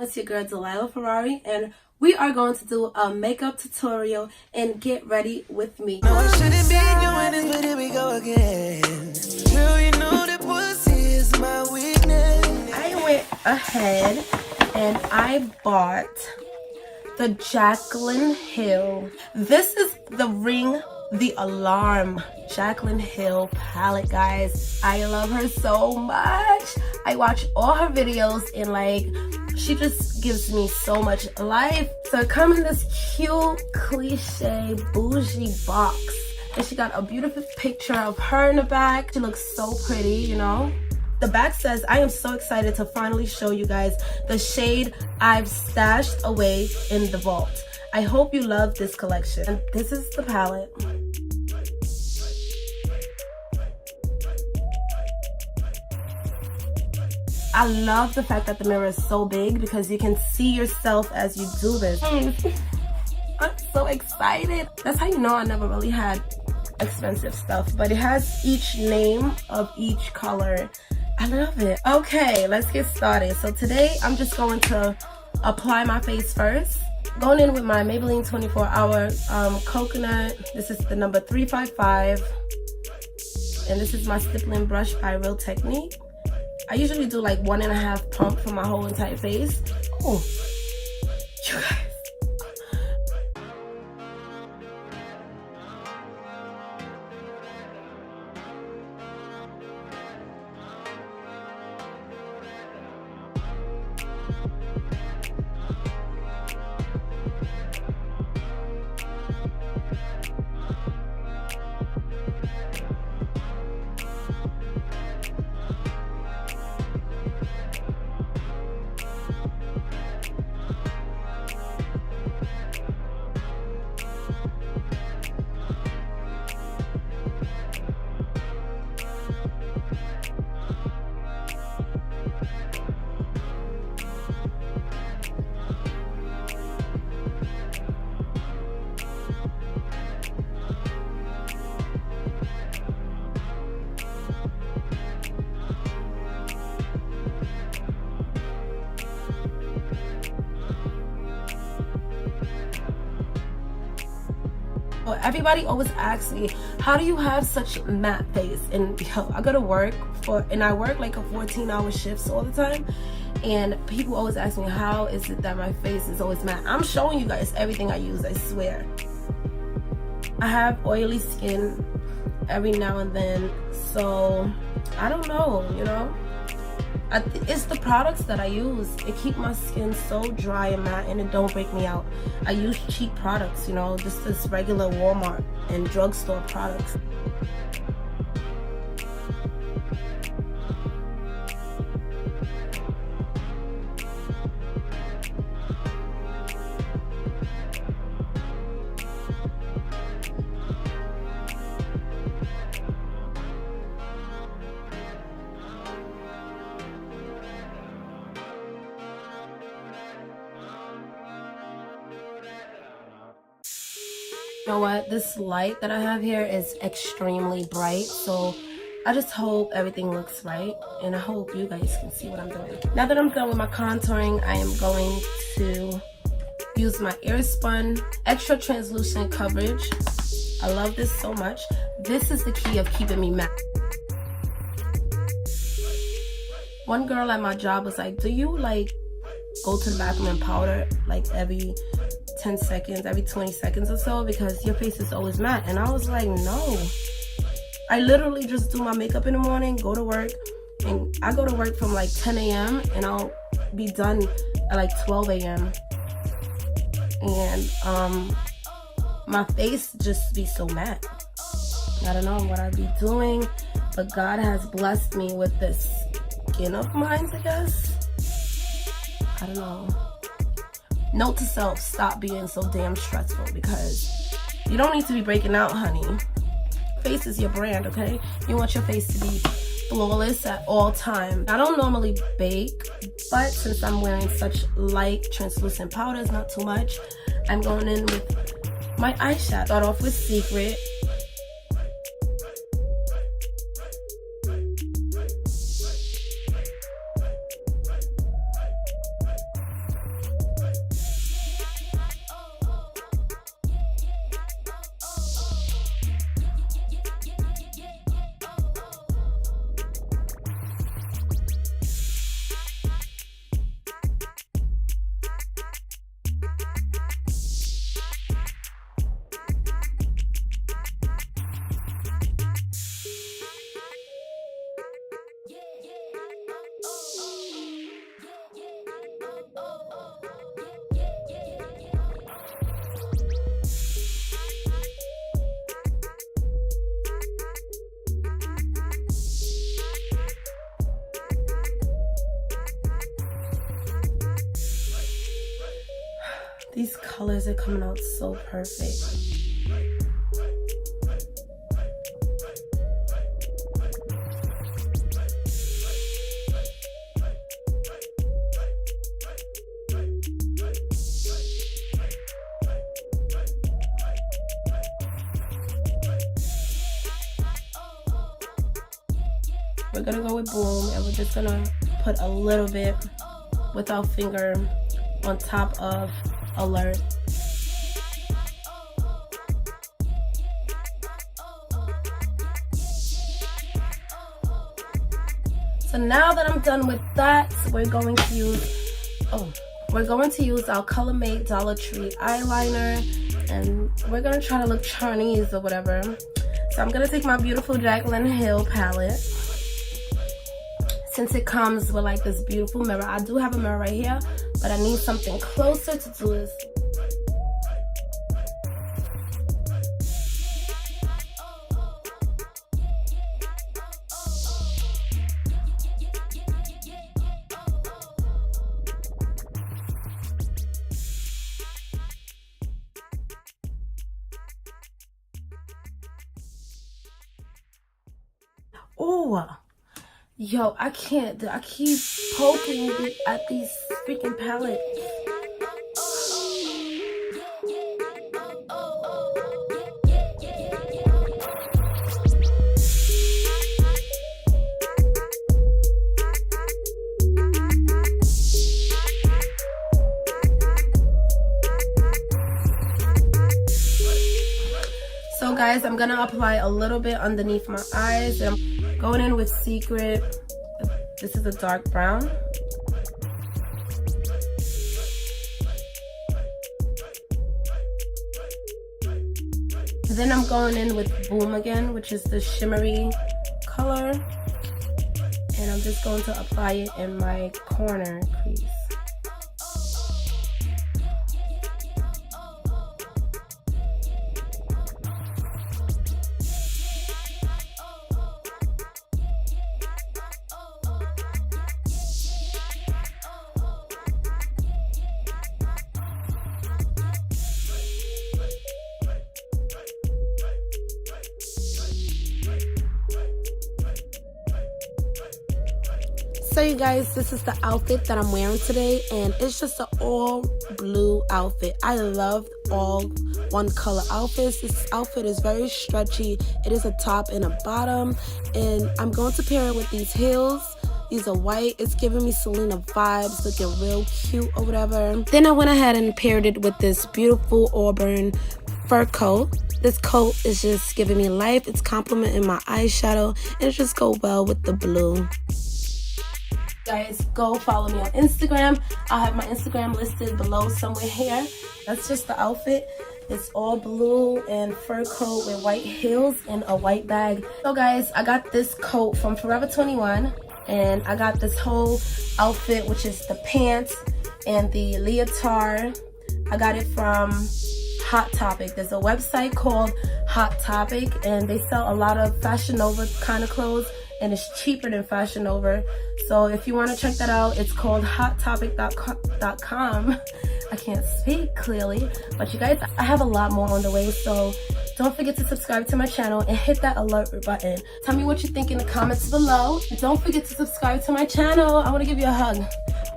It's your girl DILYLAH.FERRARI, and we are going to do a makeup tutorial and get ready with me. No, I shouldn't be doing this, but here we go again. Girl, you know that pussy is my weakness. I went ahead and I bought the JACKLYN HILL. This is the Ring the Alarm JACKLYN HILL palette, guys. I love her so much. I watch all her videos and like she just gives me so much life. So it comes in this cute cliche bougie box, and she got a beautiful picture of her in the back. She looks so pretty, you know. The back says, I am so excited to finally show you guys the shade I've stashed away in the vault. I hope you love this collection. And this is the palette. I love the fact that the mirror is so big because you can see yourself as you do this. I'm so excited. That's how you know I never really had expensive stuff, but it has each name of each color. I love it. Okay, let's get started. So today I'm just going to apply my face first. Going in with my Maybelline 24-Hour Coconut. This is the number 355. And this is my stippling brush by Real Technique. I usually do like 1.5 pump for my whole entire face. Oh, you guys. Everybody always asks me, how do you have such matte face? And yo, I go to work and I work like a 14-hour shifts all the time, and people always ask me, how is it that my face is always matte? I'm showing you guys everything I use, I swear. I have oily skin every now and then, so I don't know, you know. It's the products that I use. It keep my skin so dry and matte, and it don't break me out. I use cheap products, you know, just this regular Walmart and drugstore products. You know what, this light that I have here is extremely bright, so I just hope everything looks right, and I hope you guys can see what I'm doing. Now that I'm done with my contouring, I am going to use my Airspun Extra Translucent Coverage. I love this so much. This is the key of keeping me matte. One girl at my job was like, do you like go to the bathroom and powder like every 10 seconds, every 20 seconds or so, because your face is always matte? And I was like, no. I literally just do my makeup in the morning, go to work, and I go to work from like 10 a.m. and I'll be done at like 12 a.m. And my face just be so matte. I don't know what I'd be doing, but God has blessed me with this skin of mine, I guess. I don't know. Note to self, stop being so damn stressful, because you don't need to be breaking out, honey. Face is your brand, okay? You want your face to be flawless at all times. I don't normally bake, but since I'm wearing such light translucent powders, not too much, I'm going in with my eyeshadow. Start off with Secret. These colors are coming out so perfect. We're gonna go with Boom, and we're just gonna put a little bit with our finger on top of Alert. So now that I'm done with that, we're going to use our Color Made Dollar Tree eyeliner, and we're gonna try to look Chinese or whatever. So I'm gonna take my beautiful JACKLYN Hill palette. Since it comes with like this beautiful mirror, I do have a mirror right here, but I need something closer to do this. Oh, yo, I can't. I keep poking at these freaking palettes. So guys, I'm gonna apply a little bit underneath my eyes, and I'm going in with Secret. This is a dark brown. Then I'm going in with Boom again, which is the shimmery color, and I'm just going to apply it in my corner crease. So you guys, this is the outfit that I'm wearing today, and it's just an all blue outfit. I love all one color outfits. This outfit is very stretchy. It is a top and a bottom, and I'm going to pair it with these heels. These are white. It's giving me Selena vibes, looking real cute or whatever. Then I went ahead and paired it with this beautiful auburn fur coat. This coat is just giving me life. It's complementing my eyeshadow, and it just goes well with the blue. Guys, go follow me on Instagram. I'll have my Instagram listed below somewhere here. That's just the outfit. It's all blue and fur coat with white heels and a white bag. So guys, I got this coat from Forever 21, and I got this whole outfit, which is the pants and the leotard. I got it from Hot Topic. There's a website called Hot Topic, and they sell a lot of Fashion Nova kind of clothes, and it's cheaper than Fashion Nova. So if you want to check that out, it's called hottopic.com. I can't speak clearly, but you guys, I have a lot more on the way, so don't forget to subscribe to my channel and hit that alert button. Tell me what you think in the comments below. And don't forget to subscribe to my channel. I want to give you a hug.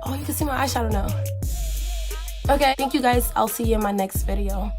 Oh, you can see my eyeshadow now. Okay, thank you guys. I'll see you in my next video.